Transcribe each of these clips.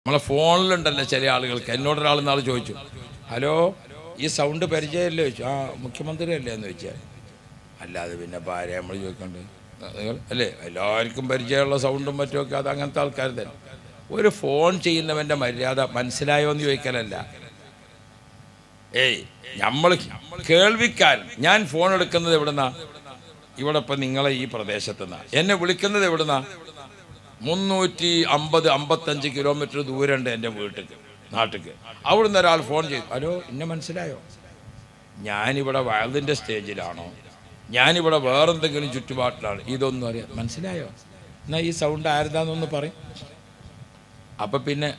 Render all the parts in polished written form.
നമ്മളെ ഫോണിലുണ്ടല്ലോ ചില ആളുകൾക്ക്. എന്നോടൊരാൾ നാൾ ചോദിച്ചു, ഹലോ ഈ സൗണ്ട് പരിചയമല്ലേ ചോദിച്ചു. ആ മുഖ്യമന്ത്രി അല്ലേ എന്ന് ചോദിച്ചാൽ, അല്ലാതെ പിന്നെ ഭാര്യ നമ്മൾ ചോദിക്കണ്ട് അല്ലേ? എല്ലാവർക്കും പരിചയമുള്ള സൗണ്ടും മറ്റുമൊക്കെ അത് അങ്ങനത്തെ ആൾക്കാർ തന്നെ. ഒരു ഫോൺ ചെയ്യുന്നവൻ്റെ മര്യാദ മനസ്സിലായോ എന്ന് ചോദിക്കലല്ല. നമ്മൾ കേൾവിക്കാരൻ. ഞാൻ ഫോൺ എടുക്കുന്നത് എവിടുന്നാ? ഇവിടെ ഇപ്പം നിങ്ങളെ ഈ പ്രദേശത്തു നിന്നാണ്. എന്നെ വിളിക്കുന്നത് എവിടുന്നാ? 355 കിലോമീറ്റർ ദൂരമുണ്ട് എൻ്റെ വീട്ടിലേക്ക്, നാട്ടിലേക്ക്. അവിടുന്ന് ഒരാൾ ഫോൺ ചെയ്തു, ഹലോ എന്നെ മനസ്സിലായോ? ഞാനിവിടെ വയലിൻ്റെ സ്റ്റേജിലാണോ, ഞാനിവിടെ വേറെന്തെങ്കിലും ചുറ്റുപാട്ടിലാണ്, ഇതൊന്നും അറിയാം, മനസ്സിലായോ? എന്നാൽ ഈ സൗണ്ട് ആരുതാന്നൊന്ന് പറയും. അപ്പം പിന്നെ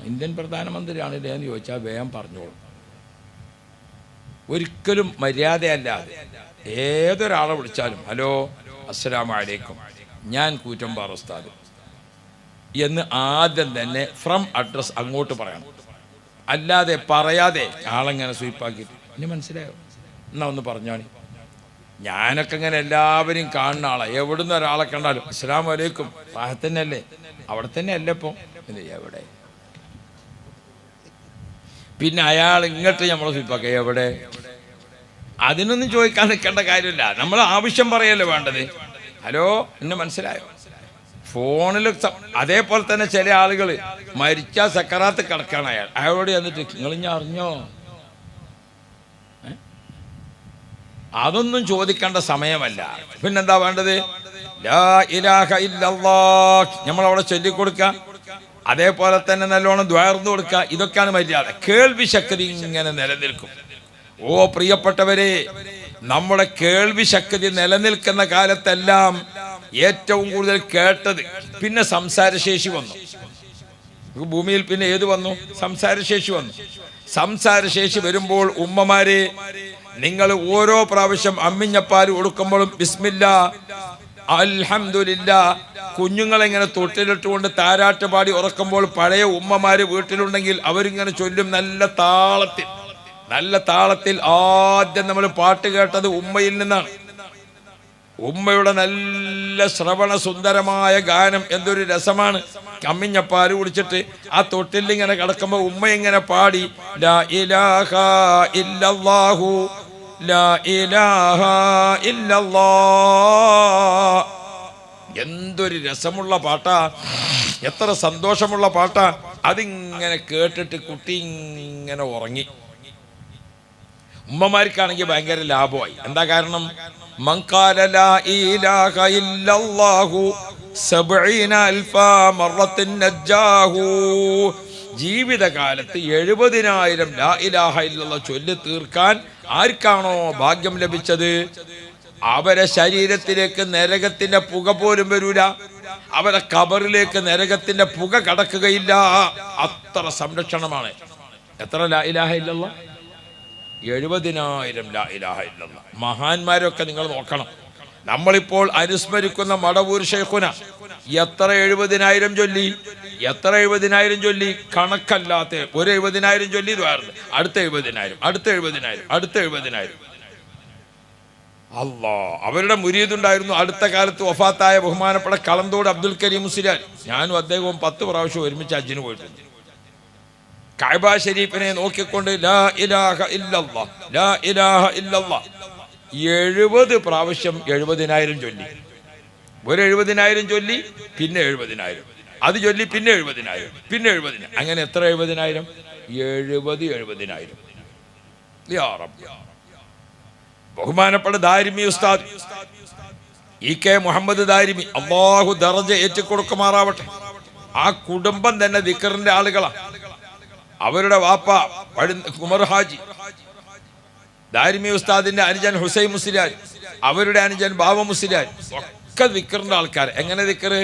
ഇന്ത്യൻ പ്രധാനമന്ത്രിയാണില്ലേ എന്ന് ചോദിച്ചാൽ വേഗം പറഞ്ഞോളൂ. ഒരിക്കലും മര്യാദയല്ലാതെ ഏതൊരാളെ വിളിച്ചാലും ഹലോ അസ്സലാമു അലൈക്കും, ഞാൻ കൂറ്റമ്പാറ ഉസ്താദ് എന്ന് ആദ്യം തന്നെ ഫ്രം അഡ്രസ് അങ്ങോട്ട് പറയണം. അല്ലാതെ പറയാതെ ആളെങ്ങനെ സ്വീപ്പാക്കിയിട്ട് ഇനി മനസ്സിലായോ എന്നാ ഒന്ന് പറഞ്ഞോണി. ഞാനൊക്കെ ഇങ്ങനെ എല്ലാവരും കാണുന്ന ആളാണ്. എവിടുന്ന് ഒരാളെ കണ്ടാലും അസ്സലാമു അലൈക്കും, തന്നെ അല്ലേ, അവിടെ തന്നെ അല്ലേ ഇപ്പം എവിടെ? പിന്നെ അയാൾ ഇങ്ങോട്ട് നമ്മളെ സ്വീപ്പാക്കുക എവിടെ? അതിനൊന്നും ചോദിക്കാൻ നിൽക്കേണ്ട കാര്യമില്ല. നമ്മൾ ആവശ്യം പറയല്ലേ വേണ്ടത്. ഹലോ എന്നെ മനസ്സിലായോ? ഫോണിൽ. അതേപോലെ തന്നെ ചില ആളുകൾ മരിച്ചാൽ സക്കറാത്ത് കിടക്കാണ് അയാളോട് എന്നിട്ട് നിങ്ങൾ ഞാൻ അറിഞ്ഞോ? അതൊന്നും ചോദിക്കേണ്ട സമയമല്ല. പിന്നെന്താ വേണ്ടത്? ലാ ഇലാഹ ഇല്ലല്ലാഹ് നമ്മളവിടെ ചൊല്ലിക്കൊടുക്കുക. അതേപോലെ തന്നെ നല്ലോണം ദ്വാർന്നു കൊടുക്കുക. ഇതൊക്കെയാണ് മര്യാദ. കേൾവി ശക്തി ഇങ്ങനെ നിലനിൽക്കും. ഓ പ്രിയപ്പെട്ടവരെ, നമ്മുടെ കേൾവി ശക്തി നിലനിൽക്കുന്ന കാലത്തെല്ലാം ഏറ്റവും കൂടുതൽ കേട്ടത്, പിന്നെ സംസാരശേഷി വന്നു. ഭൂമിയിൽ പിന്നെ ഏത് വന്നു? സംസാരശേഷി വന്നു. സംസാരശേഷി വരുമ്പോൾ ഉമ്മമാരെ, നിങ്ങൾ ഓരോ പ്രാവശ്യം അമ്മിഞ്ഞപ്പാൽ കൊടുക്കുമ്പോഴും ബിസ്മില്ലാ അൽഹംദുലില്ലാ കുഞ്ഞുങ്ങളെങ്ങനെ തൊട്ടിലിട്ടുകൊണ്ട് താരാട്ട് പാടി ഉറക്കുമ്പോൾ പഴയ ഉമ്മമാര് വീട്ടിലുണ്ടെങ്കിൽ അവരിങ്ങനെ ചൊല്ലും നല്ല താളത്തിൽ. നല്ല താളത്തിൽ ആദ്യം നമ്മൾ പാട്ട് കേട്ടത് ഉമ്മയിൽ നിന്നാണ്. ഉമ്മയുടെ നല്ല ശ്രവണ സുന്ദരമായ ഗാനം എന്തൊരു രസമാണ്. കമ്മിഞ്ഞപ്പാല് കുടിച്ചിട്ട് ആ തൊട്ടിലിങ്ങനെ കിടക്കുമ്പോൾ ഉമ്മ ഇങ്ങനെ പാടി ലാ ഇലാഹ ഇല്ലല്ലാഹു ലാ ഇലാഹ ഇല്ലല്ലാഹ്. എന്തൊരു രസമുള്ള പാട്ടാ, എത്ര സന്തോഷമുള്ള പാട്ടാ. അതിങ്ങനെ കേട്ടിട്ട് കുട്ടി ഇങ്ങനെ ഉറങ്ങി. ഉമ്മമാർക്കാണെങ്കിൽ ഭയങ്കര ലാഭമായി. എന്താ കാരണം? മൻഖാല ലാ ഇലാഹ ഇല്ലല്ലാഹു 70 അൽഫ മറത്തിൻ നജ്ജാഹു. ജീവിതകാലത്ത് 70,000 ലാ ഇലാഹ ഇല്ലല്ലാഹ് ചൊല്ലി തീർക്കാൻ ആർക്കാണോ ഭാഗ്യം ലഭിച്ചത്, അവരെ ശരീരത്തിലേക്ക് നരകത്തിന്റെ പുക പോലും വരൂല. അവരെ ഖബറിലേക്ക് നരകത്തിന്റെ പുക കടക്കുകയില്ല. അത്ര സംരക്ഷണമാണ്. എത്ര ലാ ഇലാഹ ഇല്ലല്ലാഹ്? 70,000 ലാ ഇലാഹ ഇല്ലല്ലാഹ്. മഹാന്മാരൊക്കെ നിങ്ങൾ നോക്കണം. നമ്മളിപ്പോൾ അനുസ്മരിക്കുന്ന മടവൂർ ശൈഖുന എത്ര 70,000 ചൊല്ലി, എത്ര 70,000 ചൊല്ലി, കണക്കല്ലാത്ത. ഒരു 70,000 ചൊല്ലി ദ്വാർന്ന്, അടുത്ത 70,000, അടുത്ത 70,000, അടുത്ത 70,000. അല്ലാ, അവരുടെ മുരീദുണ്ടായിരുന്നു അടുത്ത കാലത്ത് വഫാത്തായ ബഹുമാനപ്പെട്ട കളന്തോട് അബ്ദുൽ കരീം മുസ്ലിയാർ. ഞാനും അദ്ദേഹവും 10 പ്രാവശ്യം ഒരുമിച്ച് ഹജ്ജിന് പോയിട്ടുണ്ട്. കഅബ ശരീഫിനെ നോക്കിക്കൊണ്ട് ലാ ഇലാഹ ഇല്ലല്ലാഹ് ലാ ഇലാഹ ഇല്ലല്ലാഹ് 70 പ്രാവശ്യം 70,000 ചൊല്ലി. ഒരു 70,000 ചൊല്ലി, പിന്നെ 70,000, അത് ചൊല്ലി, പിന്നെ 70,000, പിന്നെ 70,000. അങ്ങനെ എത്ര 70,000? 70,000. യാ റബ്ബ്. ബഹുമാനപ്പെട്ട ദാരിമി ഉസ്താദ് ഇ.കെ. മുഹമ്മദ് ദാരിമി, അല്ലാഹു ദറജ ഏറ്റിക്കൊടുക്കുമാറാവട്ടെ. ആ കുടുംബം തന്നെ ദിക്റിന്റെ ആളുകളാണ്. അവരുടെ വാപ്പ കുമർ ഹാജി, ദാരിമി ഉസ്താദിന്റെ അനുജൻ ഹുസൈൻ മുസ്ലിയാർ, അവരുടെ അനുജൻ ബാബ മുസ്ലിയാർ, ഒക്കെ ദിക്റിന്റെ ആൾക്കാർ. എങ്ങനെ ദിക്റ്?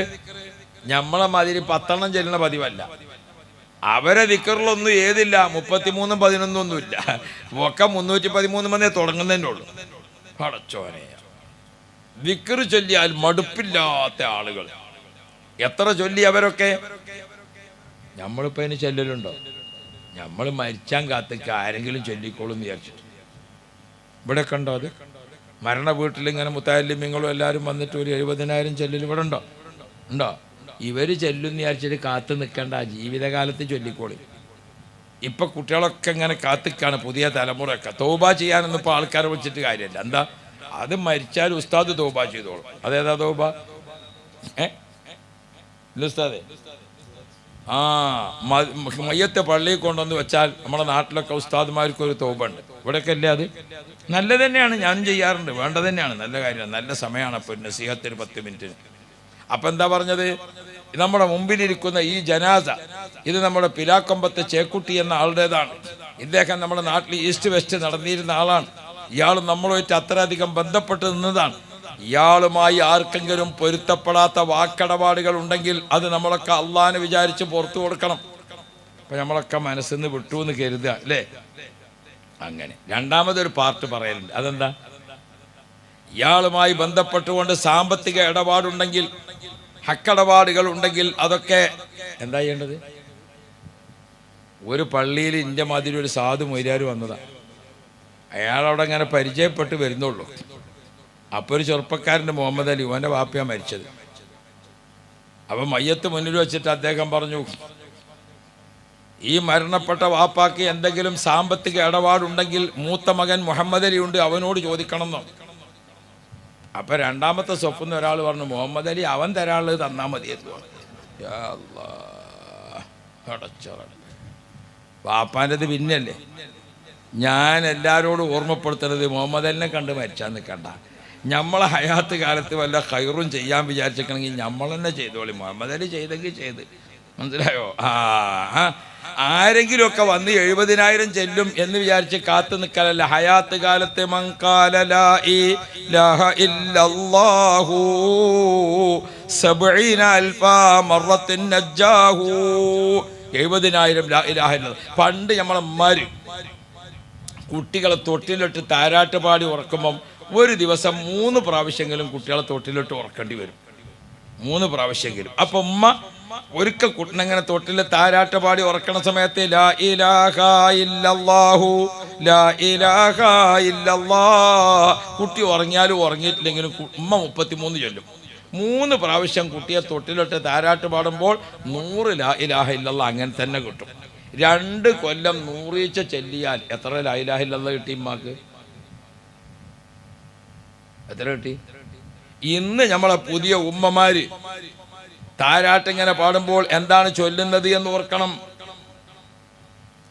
നമ്മളെ മാതിരി 10 ചെല്ലുന്ന പതിവല്ല. അവരെ ദിക്റിലൊന്നും ഏതില്ല, 33, 11 ഒന്നുമില്ല. ഒക്കെ 313 മണി തുടങ്ങുന്നതിൻ്റെ ഉള്ളു. പടച്ചോനെ, ദിക്റ് ചൊല്ലിയാൽ മടുപ്പില്ലാത്ത ആളുകൾ എത്ര ചൊല്ലി അവരൊക്കെ. നമ്മളിപ്പോ അതിന് ചെല്ലലുണ്ടോ? നമ്മൾ മരിച്ചാൻ കാത്തേക്ക് ആരെങ്കിലും ചൊല്ലിക്കോളും വിചാരിച്ചിട്ട്. ഇവിടെ കണ്ടോ? അത് മരണ വീട്ടിലിങ്ങനെ മുത്താലിമ്യങ്ങളും എല്ലാവരും വന്നിട്ട് ഒരു 70,000 ചെല്ലൽ ഇവിടെ ഉണ്ടോ? ഇവർ ചെല്ലുമെന്ന് വിചാരിച്ചിട്ട് കാത്തു നിൽക്കേണ്ട, ജീവിതകാലത്ത് ചൊല്ലിക്കോളി. ഇപ്പം കുട്ടികളൊക്കെ ഇങ്ങനെ കാത്തിക്കാണ്, പുതിയ തലമുറയൊക്കെ. തൗബ ചെയ്യാനൊന്നും ഇപ്പോൾ ആൾക്കാരെ വിളിച്ചിട്ട് കാര്യമില്ല. എന്താ, അത് മരിച്ചാൽ ഉസ്താദ് തൗബ ചെയ്തോളും. അതേതാ തൗബ? ഉസ്താദേ, മയ്യത്തെ പള്ളിയിൽ കൊണ്ടുവന്ന് വെച്ചാൽ നമ്മുടെ നാട്ടിലൊക്കെ ഉസ്താദ്മാർക്കൊരു തൗബ ഉണ്ട്. ഇവിടെയൊക്കെ അല്ലേ അത് നല്ലത് തന്നെയാണ്, ഞാനും ചെയ്യാറുണ്ട്, വേണ്ടത് തന്നെയാണ്, നല്ല കാര്യമാണ്, നല്ല സമയമാണ്. അപ്പോൾ നസീഹത്തിന് 10 മിനിറ്റിന്. അപ്പം എന്താ പറഞ്ഞത്, നമ്മുടെ മുമ്പിലിരിക്കുന്ന ഈ ജനാസ ഇത് നമ്മുടെ പിലാക്കൊമ്പത്തെ ചേക്കുട്ടി എന്ന ആളുടേതാണ്. ഇദ്ദേഹം നമ്മുടെ നാട്ടിൽ ഈസ്റ്റ് വെസ്റ്റ് നടന്നിരുന്ന ആളാണ്. ഇയാൾ നമ്മളുമായിട്ട് അത്രയധികം ബന്ധപ്പെട്ട് നിന്നതാണ്. ഇയാളുമായി ആർക്കെങ്കിലും പൊരുത്തപ്പെടാത്ത വാക്കടപാടുകൾ ഉണ്ടെങ്കിൽ അത് നമ്മളൊക്കെ അള്ളാഹിനെ വിചാരിച്ച് പുറത്തു കൊടുക്കണം. അപ്പം നമ്മളൊക്കെ മനസ്സിൽ നിന്ന് വിട്ടു എന്ന് കരുതുക അല്ലേ. അങ്ങനെ രണ്ടാമതൊരു പാർട്ട് പറയലുണ്ട്. അതെന്താ, ഇയാളുമായി ബന്ധപ്പെട്ടുകൊണ്ട് സാമ്പത്തിക ഇടപാടുണ്ടെങ്കിൽ, ഹക്കടപാടുകൾ ഉണ്ടെങ്കിൽ അതൊക്കെ എന്താ ചെയ്യേണ്ടത്? ഒരു പള്ളിയിൽ ഇൻ്റെ മാതിരി ഒരു സാധു മൊയ്ലാർ വന്നതാണ്. അയാളവിടെ അങ്ങനെ പരിചയപ്പെട്ട് വരുന്നുള്ളൂ. അപ്പോൾ ഒരു ചെറുപ്പക്കാരൻ്റെ മുഹമ്മദ് അലി, ഓൻ്റെ വാപ്പയാണ് മരിച്ചത്. അപ്പം മയ്യത്ത് മുന്നിൽ വെച്ചിട്ട് അദ്ദേഹം പറഞ്ഞു, ഈ മരണപ്പെട്ട വാപ്പാക്ക് എന്തെങ്കിലും സാമ്പത്തിക ഇടപാടുണ്ടെങ്കിൽ മൂത്ത മകൻ മുഹമ്മദ് അലി ഉണ്ട്, അവനോട് ചോദിക്കണം എന്നോ. അപ്പം രണ്ടാമത്തെ സ്വപ്നം ഒരാൾ പറഞ്ഞു, മുഹമ്മദ് അലി അവൻ തരാനുള്ളത് തന്നാൽ മതിയെന്ന് പറഞ്ഞു. വാപ്പാൻ്റെത് പിന്നല്ലേ. ഞാൻ എല്ലാവരോടും ഓർമ്മപ്പെടുത്തുന്നത്, മുഹമ്മദ് അലിനെ കണ്ട് മരിച്ചാൽ നിൽക്കണ്ട, നമ്മളെ ഹയാത്ത് കാലത്ത് വല്ല ഖൈറും ചെയ്യാൻ വിചാരിച്ചിരിക്കണമെങ്കിൽ നമ്മൾ തന്നെ ചെയ്തോളി. മുഹമ്മദ് അലി ചെയ്തെങ്കിൽ ചെയ്ത്, മനസ്സിലായോ? ആരെങ്കിലുമൊക്കെ വന്ന് 70,000 ചെല്ലും എന്ന് വിചാരിച്ച് കാത്തു നിൽക്കാനല്ല. ഹയാത്ത് കാലത്ത് 70,000 പണ്ട് നമ്മളമ്മമാർ കുട്ടികളെ തൊട്ടിലിട്ട് താരാട്ട് പാടി ഉറക്കുമ്പം ഒരു ദിവസം 3 പ്രാവശ്യമെങ്കിലും കുട്ടികളെ തൊട്ടിലിട്ട് ഉറക്കേണ്ടി വരും, 3 പ്രാവശ്യമെങ്കിലും. അപ്പം ഉമ്മ ഒരിക്കൽ കുട്ടനങ്ങനെ തൊട്ടിൽ താരാട്ട് പാടി ഉറക്കണ സമയത്ത് ലാ ഇലാഹ ഇല്ലല്ലാഹു ലാ ഇലാഹ ഇല്ലല്ലാഹ്, കുട്ടി ഉറങ്ങിയാലും ഉറങ്ങിയിട്ടില്ലെങ്കിലും ഉമ്മ 33 ചൊല്ലും. 3 പ്രാവശ്യം കുട്ടിയെ തൊട്ടിലിട്ട് താരാട്ട് പാടുമ്പോൾ 100 ലാ ഇലാഹ ഇല്ലല്ലാഹ് അങ്ങനെ തന്നെ കിട്ടും. 2 കൊല്ലം 100 ചെല്ലിയാൽ എത്ര ലാ ഇലാഹ ഇല്ലല്ലാഹ് കിട്ടി? ഉമ്മാക്ക് എത്ര കിട്ടി? ഇന്ന് നമ്മളെ പുതിയ ഉമ്മമാര് താരാട്ടിങ്ങനെ പാടുമ്പോൾ എന്താണ് ചൊല്ലുന്നത് എന്ന് ഓർക്കണം.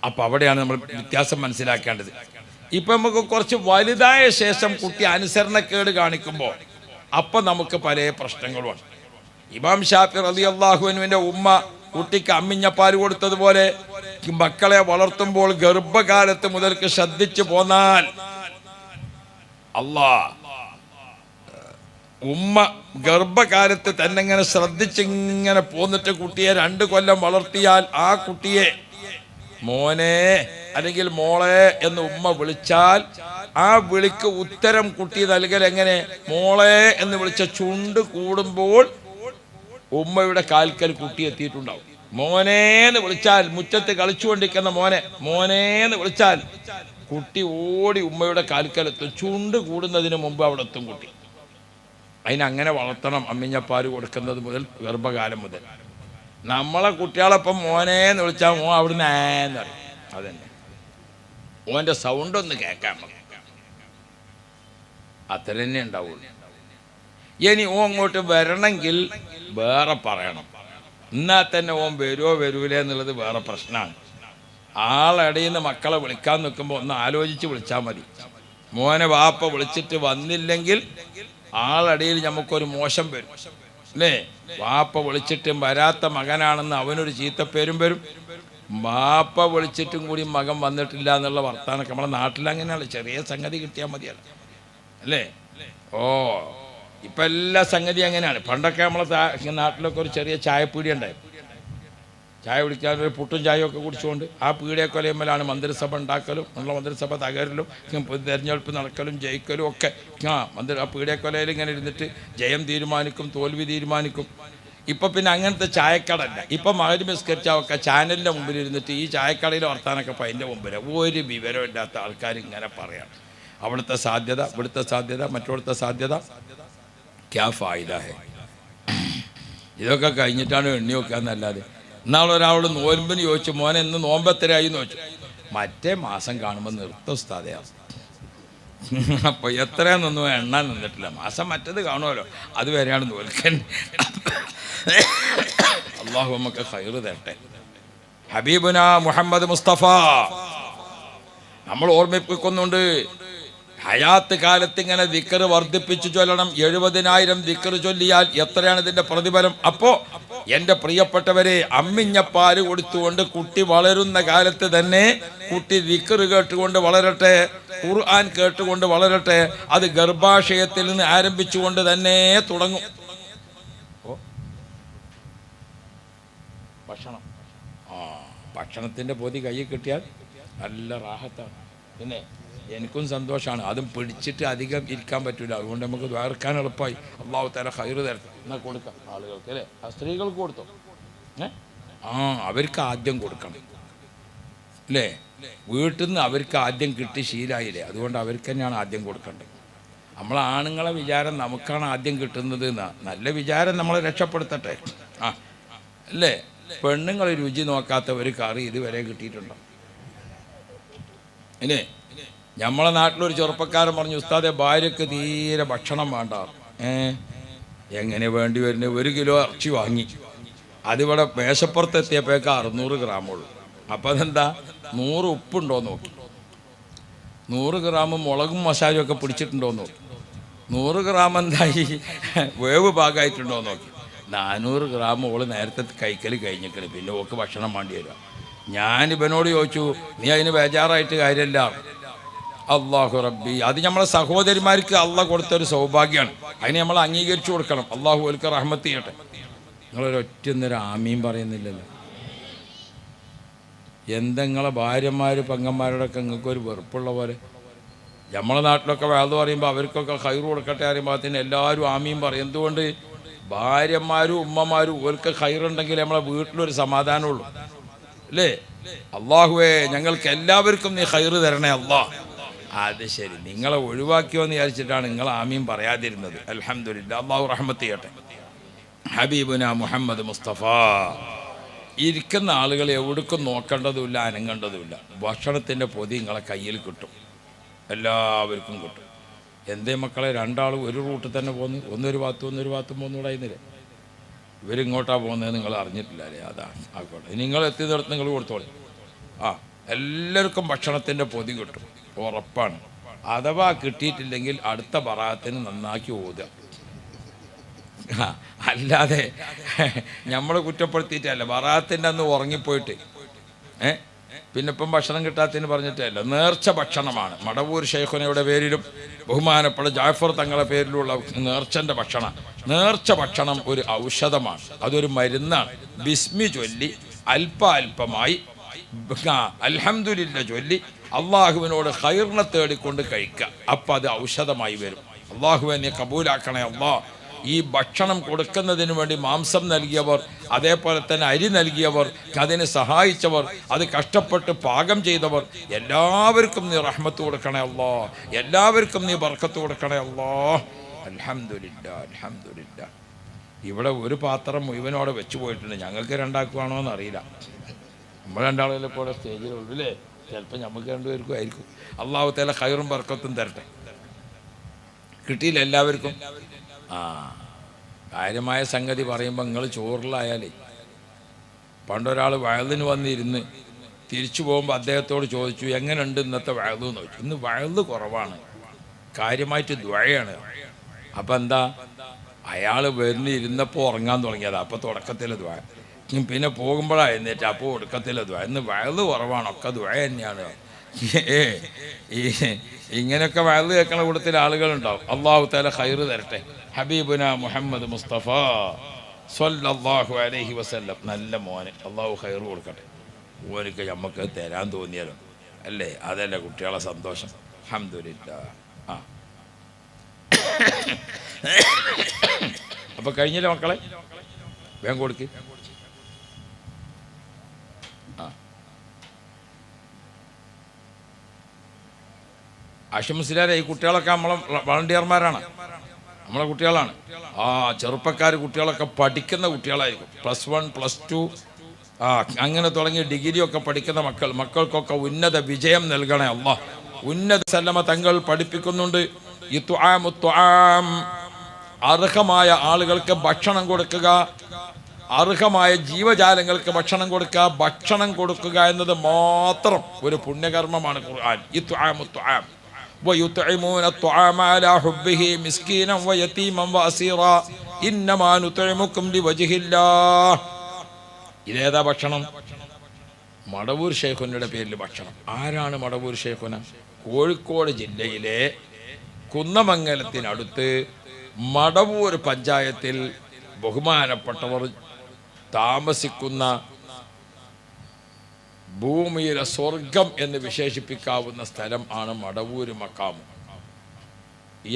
അപ്പം അവിടെയാണ് നമ്മൾ വ്യത്യാസം മനസ്സിലാക്കേണ്ടത്. ഇപ്പം നമുക്ക് കുറച്ച് വലുതായ ശേഷം കുട്ടി അനുസരണക്കേട് കാണിക്കുമ്പോൾ അപ്പം നമുക്ക് പല പ്രശ്നങ്ങളുമാണ്. ഇമാം ഷാഫി റളിയല്ലാഹു അൻഹുവിന്റെ ഉമ്മ കുട്ടിക്ക് അമ്മിഞ്ഞപ്പാൽ കൊടുത്തതുപോലെ മക്കളെ വളർത്തുമ്പോൾ ഗർഭകാലത്ത് മുതൽക്ക് ശ്രദ്ധിച്ചു പോന്നാൽ ഉമ്മ ഗർഭകാലത്ത് തന്നെ ഇങ്ങനെ ശ്രദ്ധിച്ചിങ്ങനെ പോന്നിട്ട് കുട്ടിയെ 2 കൊല്ലം വളർത്തിയാൽ ആ കുട്ടിയെ മോനെ അല്ലെങ്കിൽ മോളെ എന്ന് ഉമ്മ വിളിച്ചാൽ ആ വിളിക്ക് ഉത്തരം കുട്ടി നൽകൽ എങ്ങനെ? മോളെ എന്ന് വിളിച്ച ചുണ്ട് കൂടുമ്പോൾ ഉമ്മയുടെ കാൽക്കൽ കുട്ടി എത്തിയിട്ടുണ്ടാവും. മോനേന്ന് വിളിച്ചാൽ മുറ്റത്ത് കളിച്ചുകൊണ്ടിരിക്കുന്ന മോനെ മോനേന്ന് വിളിച്ചാൽ കുട്ടി ഓടി ഉമ്മയുടെ കാൽക്കലെത്തും. ചുണ്ട് കൂടുന്നതിന് മുമ്പ് അവിടെ എത്തും കുട്ടി. അതിനങ്ങനെ വളർത്തണം. അമ്മിഞ്ഞപ്പാൽ കൊടുക്കുന്നത് മുതൽ ഗർഭകാലം മുതൽ. നമ്മളെ കുട്ടികളെപ്പം മോനേന്ന് വിളിച്ചാൽ മോൻ അവിടുന്ന് ഏന്ന് പറയും. അതന്നെ ഓൻ്റെ സൗണ്ട് ഒന്ന് കേൾക്കാൻ അത്ര തന്നെ ഉണ്ടാവുള്ളൂ. ഇനി ഓൻ അങ്ങോട്ട് വരണമെങ്കിൽ വേറെ പറയണം. എന്നാൽ തന്നെ ഓൻ വരുമോ വരൂലേ എന്നുള്ളത് വേറെ പ്രശ്നമാണ്. ആളടയിൽ നിന്ന് മക്കളെ വിളിക്കാൻ നിൽക്കുമ്പോൾ ഒന്ന് ആലോചിച്ച് വിളിച്ചാൽ മതി. മോനെ വാപ്പ വിളിച്ചിട്ട് വന്നില്ലെങ്കിൽ ആളടയിൽ നമുക്കൊരു മോശം വരും അല്ലേ. വാപ്പ വിളിച്ചിട്ടും വരാത്ത മകനാണെന്ന് അവനൊരു ചീത്തപ്പേരും വരും. വാപ്പ വിളിച്ചിട്ടും കൂടി മകൻ വന്നിട്ടില്ല എന്നുള്ള വർത്താനൊക്കെ നമ്മുടെ നാട്ടിലങ്ങനെയാണ്. ചെറിയ സംഗതി കിട്ടിയാൽ മതിയല്ലോ അല്ലേ. ഇപ്പം എല്ലാ സംഗതി അങ്ങനെയാണ്. പണ്ടൊക്കെ നമ്മളെ നാട്ടിലൊക്കെ ഒരു ചെറിയ ചായപ്പീടി ഉണ്ടായിരുന്നു. ചായ കുടിക്കാൻ ഒരു പുട്ടും ചായയൊക്കെ കുടിച്ചുകൊണ്ട് ആ പീടിയക്കൊലയുമ്മലാണ് മന്ത്രിസഭ ഉണ്ടാക്കലും ഉള്ള മന്ത്രിസഭ തകരലും തിരഞ്ഞെടുപ്പ് നടക്കലും ജയിക്കലും ഒക്കെ. ആ പീടിയക്കൊലയിൽ ഇങ്ങനെ ഇരുന്നിട്ട് ജയം തീരുമാനിക്കും, തോൽവി തീരുമാനിക്കും. ഇപ്പം പിന്നെ അങ്ങനത്തെ ചായക്കടല്ല. ഇപ്പം മകരി ബിസ്കരിച്ചൊക്കെ ചാനലിൻ്റെ മുമ്പിൽ ഇരുന്നിട്ട് ഈ ചായക്കടയിൽ വർത്താനൊക്കെ അപ്പം അതിൻ്റെ മുമ്പിൽ ഒരു വിവരമില്ലാത്ത ആൾക്കാർ ഇങ്ങനെ പറയാം. അവിടുത്തെ സാധ്യത, ഇവിടുത്തെ സാധ്യത, മറ്റോടത്തെ സാധ്യത. ക്യാ ഫായിദ ഹെ. ഇതൊക്കെ കഴിഞ്ഞിട്ടാണ് എണ്ണി വെക്കാന്നല്ലാതെ. ഇന്നാളൊരാളോട് നോൻപിന് ചോദിച്ചു, മോനെ ഇന്ന് നോമ്പെത്രയായി എന്ന് ചോദിച്ചു. മറ്റേ മാസം കാണുമ്പോൾ നിർത്ത ഉസ്താദയാണ്. അപ്പോൾ എത്രയാണെന്നൊന്നും എണ്ണാൻ നിന്നിട്ടില്ല. മാസം മറ്റത് കാണുമല്ലോ, അതുവരെയാണ് നോൽക്കൻ. അള്ളാഹു നമുക്ക് ഖൈറ് തരട്ടെ. ഹബീബുന മുഹമ്മദ് മുസ്തഫ നമ്മൾ ഓർമ്മിപ്പിക്കുന്നുണ്ട്, ഹയാത്ത് കാലത്ത് ഇങ്ങനെ ദിക്ർ വർദ്ധിപ്പിച്ചു ചൊല്ലണം. 70,000 ദിക്ർ ചൊല്ലിയാൽ എത്രയാണ് ഇതിൻ്റെ പ്രതിഫലം? അപ്പോൾ എൻ്റെ പ്രിയപ്പെട്ടവരെ, അമ്മിഞ്ഞപ്പാല് കൊടുത്തുകൊണ്ട് കുട്ടി വളരുന്ന കാലത്ത് തന്നെ കുട്ടി ദിക്ർ കേട്ടുകൊണ്ട് വളരട്ടെ, ഖുർആൻ കേട്ടുകൊണ്ട് വളരട്ടെ. അത് ഗർഭാശയത്തിൽ നിന്ന് ആരംഭിച്ചുകൊണ്ട് തന്നെ തുടങ്ങും. ഭക്ഷണം, ഭക്ഷണത്തിൻ്റെ പൊതി കയ്യിൽ കിട്ടിയാൽ നല്ല റാഹത്താണ്. പിന്നെ എനിക്കും സന്തോഷമാണ്. അതും പിടിച്ചിട്ട് അധികം ഇരിക്കാൻ പറ്റില്ല. അതുകൊണ്ട് നമുക്ക് ദ്വാരക്കാൻ എളുപ്പമായി. അള്ളാഹു തആല ഖൈറ് തരട്ടെ. എന്നാൽ കൊടുക്കാം ആളുകൾക്ക്, അല്ലേ? ആ സ്ത്രീകൾക്ക് കൊടുത്തോ? അവർക്ക് ആദ്യം കൊടുക്കണം, അല്ലേ? വീട്ടിൽ നിന്ന് അവർക്ക് ആദ്യം കിട്ടി ശീലമായില്ലേ, അതുകൊണ്ട് അവർക്ക് തന്നെയാണ് ആദ്യം കൊടുക്കേണ്ടത്. നമ്മളെ ആണുങ്ങളെ വിചാരം നമുക്കാണ് ആദ്യം കിട്ടുന്നത് എന്നാ. നല്ല വിചാരം നമ്മളെ രക്ഷപ്പെടുത്തട്ടെ. അല്ലേ? പെണ്ണുങ്ങൾ രുചി നോക്കാത്ത ഒരു കറി ഇതുവരെ കിട്ടിയിട്ടുണ്ടോ? ഇനി നമ്മളെ നാട്ടിലൊരു ചെറുപ്പക്കാരൻ പറഞ്ഞു, ഉസ്താദെ ഭാര്യക്ക് തീരെ ഭക്ഷണം വേണ്ട. എങ്ങനെ വേണ്ടി വരുന്നത്? 1 കിലോ ഇറച്ചി വാങ്ങി, അതിവിടെ മേശപ്പുറത്തെത്തിയപ്പോഴേക്ക് 600 ഗ്രാമുള്ളൂ. അപ്പം അതെന്താ, 100 ഉപ്പുണ്ടോ നോക്കി, 100 ഗ്രാം മുളകും മസാലയും ഒക്കെ പിടിച്ചിട്ടുണ്ടോ നോക്കി, 100 ഗ്രാം എന്തായി വേവ് ഭാഗമായിട്ടുണ്ടോ നോക്കി. 400 ഗ്രാം ഓള് നേരത്തെ കഴിക്കൽ കഴിഞ്ഞിരിക്കണം. പിന്നെ ഓക്ക് ഭക്ഷണം വേണ്ടി വരിക. ഞാൻ ഇവനോട് ചോദിച്ചു, നീ അതിന് ബേജാറായിട്ട് കാര്യമില്ല. അള്ളാഹു റബ്ബി, അത് നമ്മളെ സഹോദരിമാർക്ക് അള്ളാഹ് കൊടുത്തൊരു സൗഭാഗ്യമാണ്. അതിനെ നമ്മൾ അംഗീകരിച്ചു കൊടുക്കണം. അള്ളാഹു ഓൽക്ക് റഹ്മത്ത് ചെയ്യട്ടെ. നിങ്ങളൊരൊറ്റൊന്നൊരു ആമീൻ പറയുന്നില്ലല്ലോ. എന്തെങ്ങളെ ഭാര്യമാർ പെങ്ങന്മാരോടൊക്കെ നിങ്ങൾക്കൊരു വെറുപ്പുള്ള പോലെ. നമ്മളെ നാട്ടിലൊക്കെ വേദ പറയുമ്പോൾ അവർക്കൊക്കെ ഖൈറ് കൊടുക്കട്ടെ അറിയുമ്പോൾ എല്ലാവരും ആമീൻ പറയും. എന്തുകൊണ്ട്? ഭാര്യമാരും ഉമ്മമാരും ഓൽക്ക് ഖൈറുണ്ടെങ്കിൽ നമ്മളെ വീട്ടിലൊരു സമാധാനമുള്ളൂ, അല്ലേ? അള്ളാഹുവേ ഞങ്ങൾക്ക് എല്ലാവർക്കും നീ ഖൈറ് തരണേ അള്ളാഹ്. അത് ശരി, നിങ്ങളെ ഒഴിവാക്കിയോന്ന് വിചാരിച്ചിട്ടാണ് നിങ്ങൾ ആമീൻ പറയാതിരുന്നത്. അൽഹംദുലില്ലാ, അള്ളാഹു റഹ്മത്ത് ചെയ്യട്ടെ. ഹബീബുന മുഹമ്മദ് മുസ്തഫ. ഇരിക്കുന്ന ആളുകൾ എവിടേക്കും നോക്കേണ്ടതുമില്ല, അനങ്ങേണ്ടതുമില്ല. ഭക്ഷണത്തിൻ്റെ പൊതി നിങ്ങളെ കയ്യിൽ കിട്ടും, എല്ലാവർക്കും കിട്ടും. എന്തേ മക്കളെ, രണ്ടാളും ഒരു റൂട്ടിൽ തന്നെ പോകുന്നു, ഒന്നൊരു ഭാഗത്തും പോന്നുകൂടായിരുന്നില്ലേ? ഇവരിങ്ങോട്ടാണ് പോകുന്നത് നിങ്ങൾ അറിഞ്ഞിട്ടില്ല, അല്ലേ? അതാ ആയിക്കോട്ടെ, നിങ്ങൾ എത്തിയതിടത്ത് നിങ്ങൾ കൊടുത്തോളി. എല്ലാവർക്കും ഭക്ഷണത്തിൻ്റെ പൊതി കിട്ടും, ഉറപ്പാണ്. അഥവാ കിട്ടിയിട്ടില്ലെങ്കിൽ അടുത്ത ബറാത്തിന് നന്നാക്കി ഓതുക. അല്ലാതെ നമ്മൾ കുറ്റപ്പെടുത്തിയിട്ടല്ല. ബറാത്തിൻ്റെ അന്ന് ഉറങ്ങിപ്പോയിട്ട് പിന്നെ ഇപ്പം ഭക്ഷണം കിട്ടാത്തതിന് പറഞ്ഞിട്ടല്ല, നേർച്ച ഭക്ഷണമാണ്. മടവൂർ ശൈഖുനയുടെ പേരിലും ബഹുമാനപ്പെട്ട ജാഫർ തങ്ങളുടെ പേരിലുള്ള നേർച്ച ഭക്ഷണം ഒരു ഔഷധമാണ്, അതൊരു മരുന്നാണ്. ബിസ്മി ചൊല്ലി അല്പമായി അൽഹംദുലില്ലാ ചൊല്ലി അള്ളാഹുവിനോട് ഖൈറിനെ തേടിക്കൊണ്ട് കഴിക്കുക. അപ്പം അത് ഔഷധമായി വരും. അള്ളാഹുവിനെ കബൂലാക്കണേ അള്ളാഹ്. ഈ ഭക്ഷണം കൊടുക്കുന്നതിന് വേണ്ടി മാംസം നൽകിയവർ, അതേപോലെ തന്നെ അരി നൽകിയവർ, അതിന് സഹായിച്ചവർ, അത് കഷ്ടപ്പെട്ട് പാകം ചെയ്തവർ, എല്ലാവർക്കും നീ റഹ്മത്ത് കൊടുക്കണേ അല്ലാ. എല്ലാവർക്കും നീ ബർക്കത്ത് കൊടുക്കണേ അല്ലാ. അൽഹംദുലില്ലാ, അൽഹംദുലില്ലാ. ഇവിടെ ഒരു പാത്രം മുഴുവനോടെ വെച്ച് പോയിട്ടുണ്ട്. ഞങ്ങൾക്ക് രണ്ടാക്കുവാണോ എന്നറിയില്ല. നമ്മൾ രണ്ടാളെല്ലാം ഇപ്പോൾ സ്റ്റേജിലുള്ളൂ, അല്ലേ? ചിലപ്പോൾ നമുക്ക് രണ്ടുപേർക്കും ആയിരിക്കും. അള്ളാഹു തആല ഖൈറും ബർക്കത്തും തരട്ടെ. കിട്ടിയില്ല എല്ലാവർക്കും? കാര്യമായ സംഗതി പറയുമ്പോൾ നിങ്ങൾ ചോറിലായാലേ, പണ്ടൊരാൾ വയലിന് വന്നിരുന്ന് തിരിച്ചു പോകുമ്പോൾ അദ്ദേഹത്തോട് ചോദിച്ചു, എങ്ങനെയുണ്ട് ഇന്നത്തെ വയലെന്ന് ചോദിച്ചു. ഇന്ന് വയല് കുറവാണ്, കാര്യമായിട്ട് ദുആയാണ്. അപ്പം എന്താ, അയാൾ വരുന്നിരുന്നപ്പോൾ ഉറങ്ങാൻ തുടങ്ങിയത്. അപ്പോൾ തുടക്കത്തിലെ ദുആ, പിന്നെ പോകുമ്പോഴാണ് എഴുന്നേറ്റ്, അപ്പോൾ ഒടുക്കത്തിലെ ദുആ. ഇന്ന് വയല് കുറവാണ്, ഒക്കെ ദുആ തന്നെയാണ്. ഇങ്ങനെയൊക്കെ വയല് കേൾക്കുന്ന കൂട്ടത്തിൽ ആളുകളുണ്ടാവും. അല്ലാഹു തആല ഖൈറ് തരട്ടെ. ഹബീബുന മുഹമ്മദ് മുസ്തഫ സ്വല്ലല്ലാഹു അലൈഹി വസല്ലം. നല്ല മോനെ, അള്ളാഹു ഖൈറ് കൊടുക്കട്ടെ. ഓനക്ക് നമുക്ക് തരാൻ തോന്നിയാലോ, അല്ലേ? അതല്ലേ കുട്ടികളെ സന്തോഷം. അൽഹംദുലില്ലാ. അപ്പം കഴിഞ്ഞില്ല മക്കളെ, വേഗം കൊടുക്ക്. ആശംസിലാരെ, ഈ കുട്ടികളൊക്കെ നമ്മളെ വളണ്ടിയർമാരാണ്. നമ്മളെ കുട്ടികളാണ്. ചെറുപ്പക്കാർ കുട്ടികളൊക്കെ പഠിക്കുന്ന കുട്ടികളായിരിക്കും. +1 +2 അങ്ങനെ തുടങ്ങി ഡിഗ്രിയൊക്കെ പഠിക്കുന്ന മക്കൾക്കൊക്കെ ഉന്നത വിജയം നൽകണേ അല്ലാഹ്. ഉന്നത സല്ലമ തങ്ങൾ പഠിപ്പിക്കുന്നുണ്ട്, അർഹമായ ആളുകൾക്ക് ഭക്ഷണം കൊടുക്കുക, അർഹമായ ജീവജാലങ്ങൾക്ക് ഭക്ഷണം കൊടുക്കുക. ഭക്ഷണം കൊടുക്കുക എന്നത് മാത്രം ഒരു പുണ്യകർമ്മമാണ് ഖുർആൻ. وَيُطْعِمُونَ الطَّعَامَ عَلَى حُبِّهِ مِسْكِينًا وَيَتِيمًا وَأَسِيرًا إِنَّمَا نُطْعِمُكُمْ لِوَجْهِ اللَّهِ. ഇതേതാ ഭക്ഷണം? മടവൂർ ശൈഖുനയുടെ പേരിൽ ഭക്ഷണം. ആരാണ് മടവൂർ ശൈഖുന? കോഴിക്കോട് ജില്ലയിലെ കുന്നമംഗലത്തിനടുത്ത് മടവൂർ പഞ്ചായത്തിൽ ബഹുമാനപ്പെട്ടവർ താമസിക്കുന്ന ഭൂമിയിലെ സ്വർഗം എന്ന് വിശേഷിപ്പിക്കാവുന്ന സ്ഥലം ആണ് മടവൂർ മക്കാം.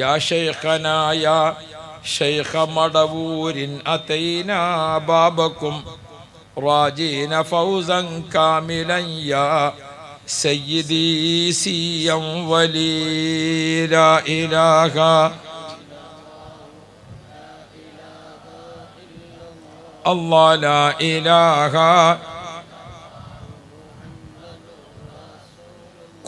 യാ ശൈഖനാ യാ ശൈഖ മടവൂരിൻ അതൈനാ ബാബക്കും റാജീന ഫൗസൻ കാമിലൻ യാ സയ്യിദി സിയം വലി ലാ ഇലാഹ അല്ലാഹ് ലാ ഇലാഹ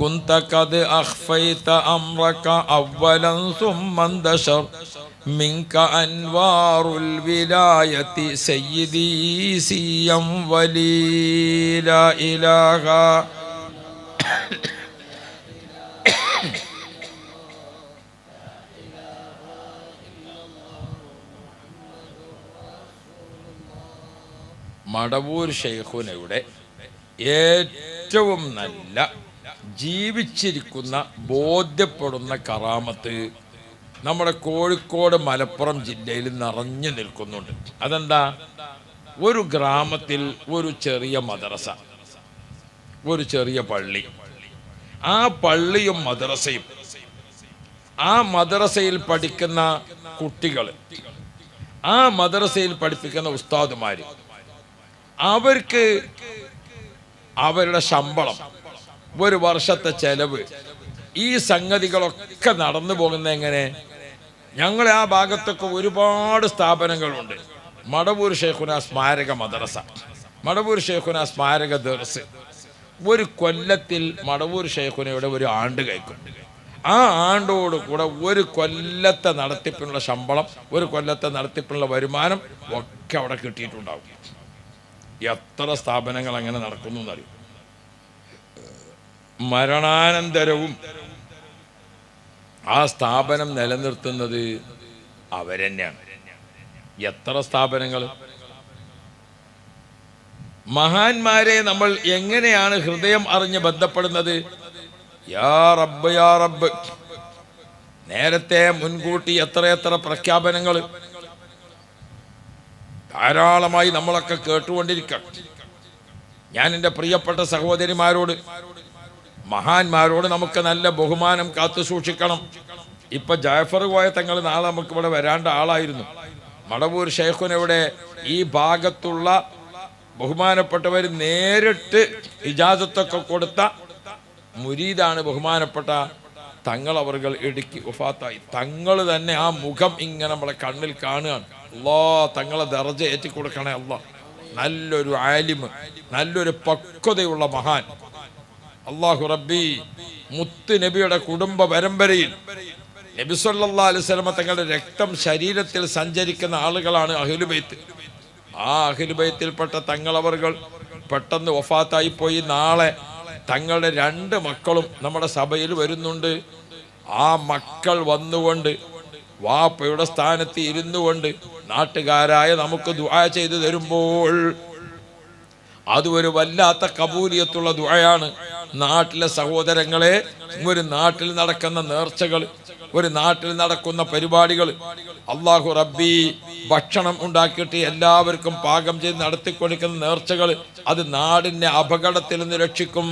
كنت قد أخفيت أمرك أولا ثم انتشر منك أنوار الولاية سيدي سيا ولي لا إله മടവൂർ ശൈഖുനയുടെ ഏറ്റവും നല്ല ജീവിച്ചിരിക്കുന്ന ബോധ്യപ്പെടുന്ന കറാമത്ത് നമ്മുടെ കോഴിക്കോട് മലപ്പുറം ജില്ലയിൽ നിറഞ്ഞു നിൽക്കുന്നുണ്ട്. അതെന്താ? ഒരു ഗ്രാമത്തിൽ ഒരു ചെറിയ മദ്രസ, ഒരു ചെറിയ പള്ളി, ആ പള്ളിയും മദ്രസയും, ആ മദ്രസയിൽ പഠിക്കുന്ന കുട്ടികൾ, ആ മദ്രസയിൽ പഠിപ്പിക്കുന്ന ഉസ്താദുമാര്, അവർക്ക് അവരുടെ ശമ്പളം, ഒരു വർഷത്തെ ചെലവ്, ഈ സംഗതികളൊക്കെ നടന്നു പോകുന്ന എങ്ങനെ? ഞങ്ങളെ ആ ഭാഗത്തൊക്കെ ഒരുപാട് സ്ഥാപനങ്ങളുണ്ട്. മടവൂർ ശൈഖുന സ്മാരക മദ്രസ, മടവൂർ ശൈഖുന സ്മാരക ദർസ്. ഒരു കൊല്ലത്തിൽ മടവൂർ ശൈഖുനയുടെ ഒരു ആണ്ട് കഴിക്കും. ആ ആണ്ടോട് കൂടെ ഒരു കൊല്ലത്തെ നടത്തിപ്പിനുള്ള ശമ്പളം, ഒരു കൊല്ലത്തെ നടത്തിപ്പിനുള്ള വരുമാനം ഒക്കെ അവിടെ കിട്ടിയിട്ടുണ്ടാവും. എത്ര സ്ഥാപനങ്ങൾ അങ്ങനെ നടക്കുന്നു എന്നറിയും. മരണാനന്തരവും ആ സ്ഥാപനം നിലനിർത്തുന്നത് അവരെന്നെയാണ്. എത്ര സ്ഥാപനങ്ങൾ! മഹാന്മാരെ നമ്മൾ എങ്ങനെയാണ് ഹൃദയം അറിഞ്ഞ് ബന്ധപ്പെടുന്നത്? യാ റബ്ബ് യാ റബ്ബ്. നേരത്തെ മുൻകൂട്ടി എത്രയെത്ര പ്രഖ്യാപനങ്ങൾ ധാരാളമായി നമ്മളൊക്കെ കേട്ടുകൊണ്ടിരിക്കണം. ഞാൻ എൻ്റെ പ്രിയപ്പെട്ട സഹോദരിമാരോട്, മഹാന്മാരോട് നമുക്ക് നല്ല ബഹുമാനം കാത്തു സൂക്ഷിക്കണം. ഇപ്പൊ ജാഫർ കോയ തങ്ങൾ നാളെ നമുക്ക് ഇവിടെ വരാണ്ട ആളായിരുന്നു. മടവൂർ ശൈഖുനയുടെ ഈ ഭാഗത്തുള്ള ബഹുമാനപ്പെട്ടവർ നേരിട്ട് ഇജാസത്തൊക്കെ കൊടുത്ത മുരീദാണ് ബഹുമാനപ്പെട്ട തങ്ങൾ. അവർകൾ ഇടുക്കി വഫാത്തായി. തങ്ങൾ തന്നെ ആ മുഖം ഇങ്ങനെ നമ്മളെ കണ്ണിൽ കാണുകയാണ്. അല്ലാ, തങ്ങളെ ദർജ ഏറ്റിക്കൊടുക്കണേ അല്ലാ. നല്ലൊരു ആലിമ്, നല്ലൊരു പക്വതയുള്ള മഹാൻ. അല്ലാഹു റബ്ബി, മുത്ത് നബിയുടെ കുടുംബ പരമ്പരയിൽ നബി സല്ലല്ലാഹു അലൈഹി വസല്ലം തങ്ങളുടെ രക്തം ശരീരത്തിൽ സഞ്ചരിക്കുന്ന ആളുകളാണ് അഹ്ലുബൈത്ത്. ആ അഹ്ലുബൈത്തിൽപ്പെട്ട തങ്ങളവர்கள் പെട്ടെന്ന് വഫാത്തായി പോയി. നാളെ തങ്ങളുടെ 2 മക്കളും നമ്മുടെ സഭയിൽ വരുന്നുണ്ട്. ആ മക്കൾ വന്നുകൊണ്ട് വാപ്പയുടെ സ്ഥാനത്ത് ഇരുന്നു കൊണ്ട് നാട്ടുകാരായ നമുക്ക് ദുആ ചെയ്തു തരുമ്പോൾ അത് ഒരു വല്ലാത്ത കബൂലിയത്തുള്ള ദുആയാണ്. നാട്ടിലെ സഹോദരങ്ങളെ, ഒരു നാട്ടിൽ നടക്കുന്ന നേർച്ചകൾ, ഒരു നാട്ടിൽ നടക്കുന്ന പരിപാടികൾ, അല്ലാഹു റബ്ബി ഭക്ഷണം ഉണ്ടാക്കിയിട്ട് എല്ലാവർക്കും പാകം ചെയ്ത് നടത്തിക്കൊടുക്കുന്ന നേർച്ചകൾ, അത് നാടിനെ അപകടത്തിൽ നിന്ന് രക്ഷിക്കും,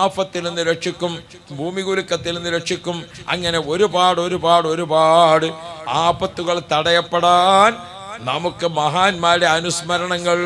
ആഫത്തിൽ നിന്ന് രക്ഷിക്കും, ഭൂമികുലുക്കത്തിൽ നിന്ന് രക്ഷിക്കും. അങ്ങനെ ഒരുപാട് ആപത്തുകൾ തടയപ്പെടാൻ നമുക്ക് മഹാന്മാരുടെ അനുസ്മരണങ്ങൾ